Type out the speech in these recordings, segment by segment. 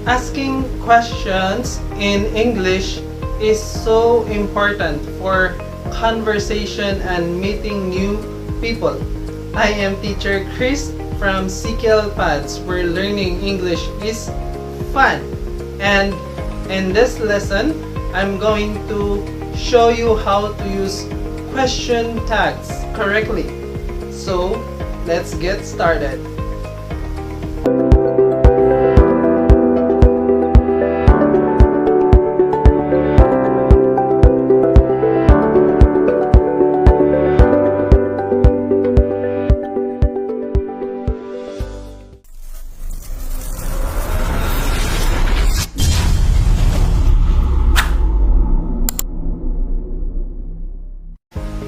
Asking questions in English is so important for conversation and meeting new people. I am teacher Chris from C.K.L Pads, where learning English is fun. And in this lesson, I'm going to show you how to use question tags correctly. So, let's get started.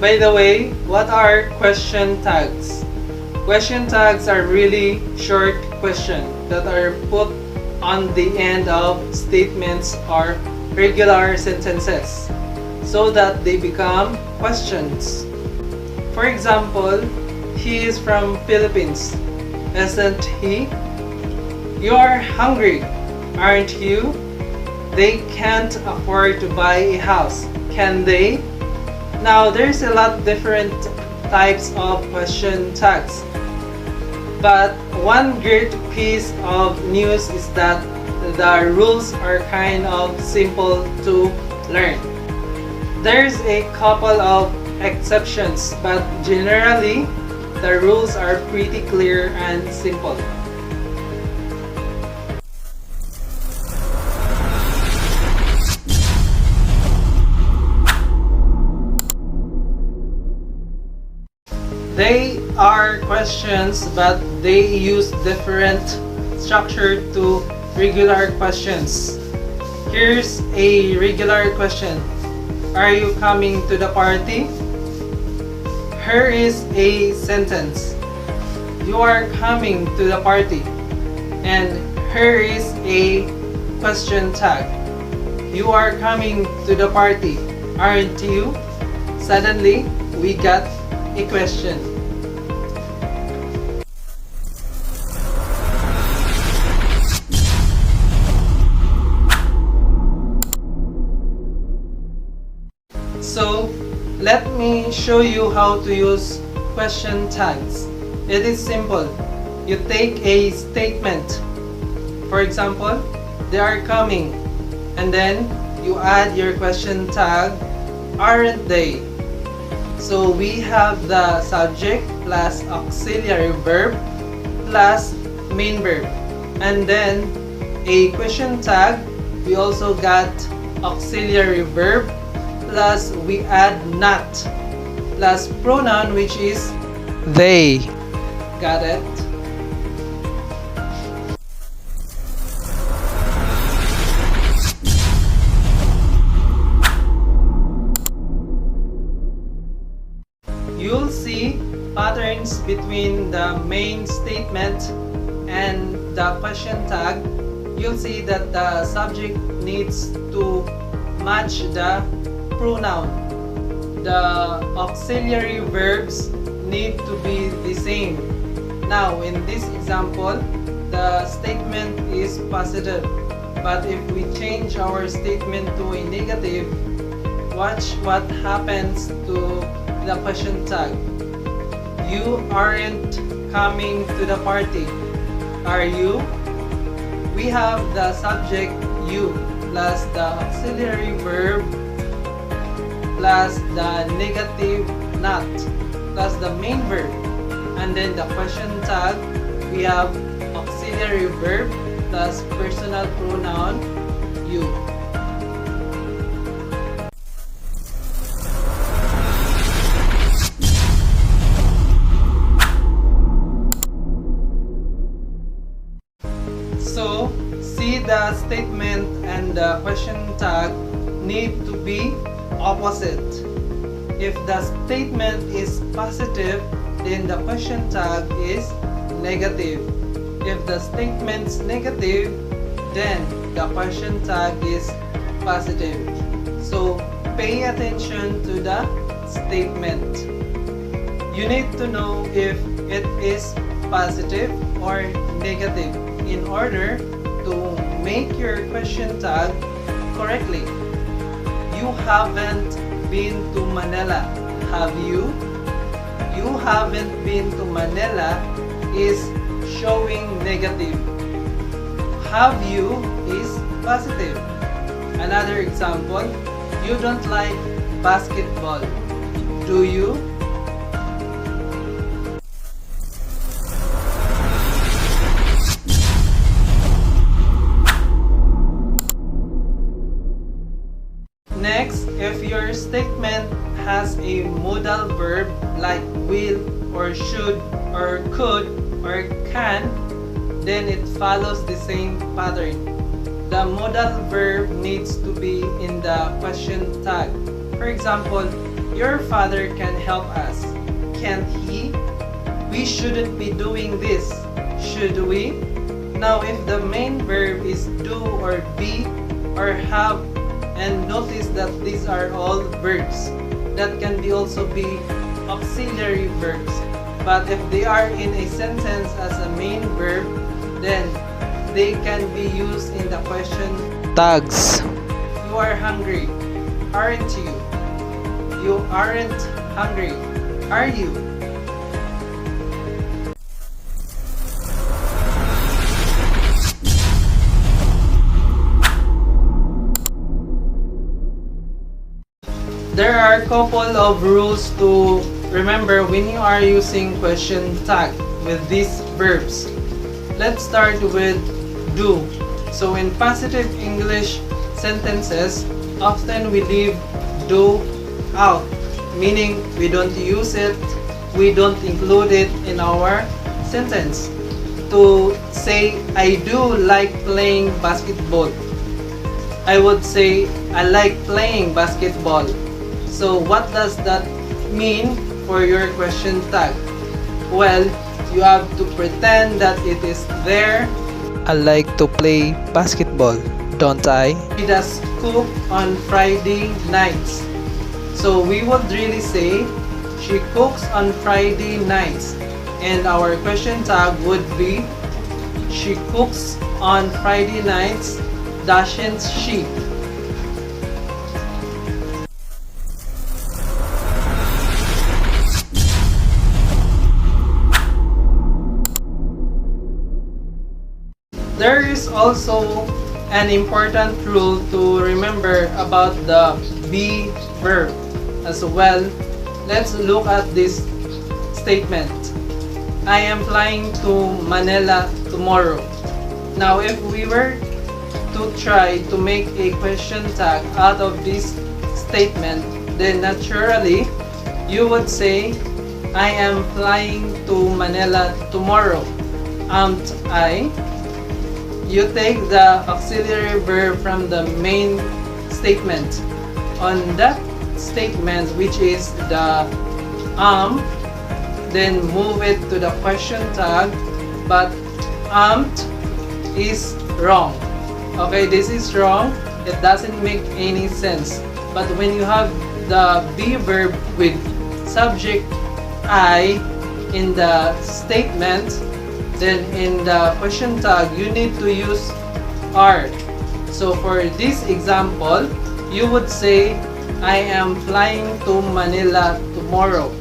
By the way, what are question tags? Question tags are really short questions that are put on the end of statements or regular sentences so that they become questions. For example, he is from Philippines, isn't he? You are hungry, aren't you? They can't afford to buy a house, can they? Now, there's a lot different types of question tags. But one great piece of news is that the rules are kind of simple to learn. There's a couple of exceptions, but generally, the rules are pretty clear and simple. They are questions, but they use different structure to regular questions. Here's a regular question. Are you coming to the party? Here is a sentence. You are coming to the party. And here is a question tag. You are coming to the party, aren't you? Suddenly, we got a question. So, let me show you how to use question tags. It is simple. You take a statement. For example, they are coming. And then, you add your question tag, aren't they? So we have the subject plus auxiliary verb plus main verb. And then a question tag, we also got auxiliary verb plus we add not plus pronoun, which is they. Got it? You'll see patterns between the main statement and the question tag. You'll see that the subject needs to match the pronoun. The auxiliary verbs need to be the same. Now, in this example, the statement is positive. But if we change our statement to a negative, watch what happens to the question tag. You aren't coming to the party, are you? We have the subject you plus the auxiliary verb plus the negative not plus the main verb, and then the question tag, we have auxiliary verb plus personal pronoun you. So, see, the statement and the question tag need to be opposite. If the statement is positive, then the question tag is negative. If the statement's negative, then the question tag is positive. So, pay attention to the statement. You need to know if it is positive or negative in order to make make your question tag correctly. You haven't been to Manila, have you? You haven't been to Manila is showing negative. Have you is positive. Another example, you don't like basketball, do you? Next, if your statement has a modal verb like will or should or could or can, then it follows the same pattern. The modal verb needs to be in the question tag. For example, your father can help us. Can't he? We shouldn't be doing this, should we? Now, if the main verb is do or be or have, and notice that these are all verbs that can be also be auxiliary verbs. But if they are in a sentence as a main verb, then they can be used in the question tags. You are hungry, aren't you? You aren't hungry, are you? There are a couple of rules to remember when you are using question tag with these verbs. Let's start with do. So in positive English sentences, often we leave do out, meaning we don't use it, we don't include it in our sentence. To say, I do like playing basketball, I would say, I like playing basketball. So what does that mean for your question tag? Well, you have to pretend that it is there. I like to play basketball, don't I? She does cook on Friday nights. So we would really say, she cooks on Friday nights. And our question tag would be, she cooks on Friday nights, doesn't she? There is also an important rule to remember about the be verb as well. Let's look at this statement. I am flying to Manila tomorrow. Now, if we were to try to make a question tag out of this statement, then naturally you would say, I am flying to Manila tomorrow, aren't I? You take the auxiliary verb from the main statement. On that statement, which is the then move it to the question tag, but is wrong. Okay, this is wrong. It doesn't make any sense. But when you have the be verb with subject I in the statement, then in the question tag, you need to use are. So for this example, you would say, I am flying to Manila tomorrow,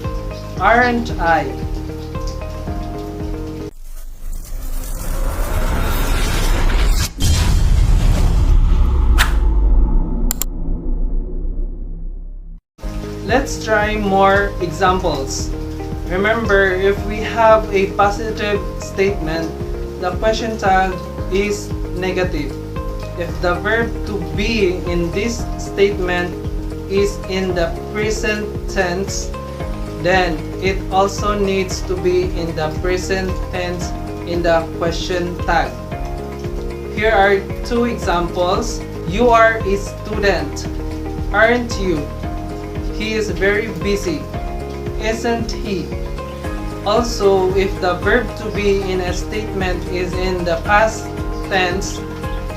aren't I? Let's try more examples. Remember, if we have a positive statement, the question tag is negative. If the verb to be in this statement is in the present tense, then it also needs to be in the present tense in the question tag. Here are two examples. You are a student, aren't you? He is very busy, isn't he? Also, if the verb to be in a statement is in the past tense,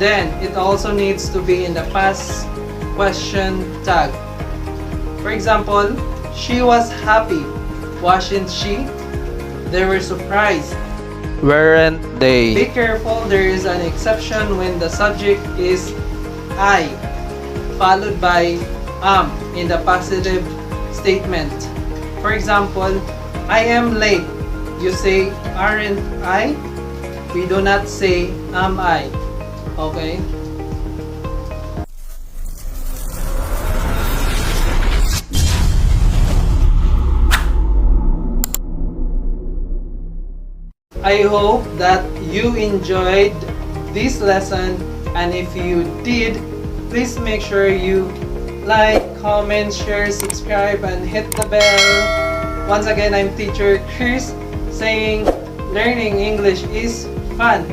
then it also needs to be in the past question tag. For example, she was happy, wasn't she? They were surprised. weren't Be they? careful, there is an exception when the subject is I, followed by in the positive statement. For example, I am late. You say, aren't I? We do not say, am I. Okay? I hope that you enjoyed this lesson, and if you did, please make sure you like, comment, share, subscribe, and hit the bell. Once again, I'm Teacher Chris saying learning English is fun.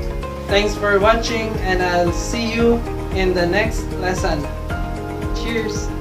Thanks for watching, and I'll see you in the next lesson. Cheers!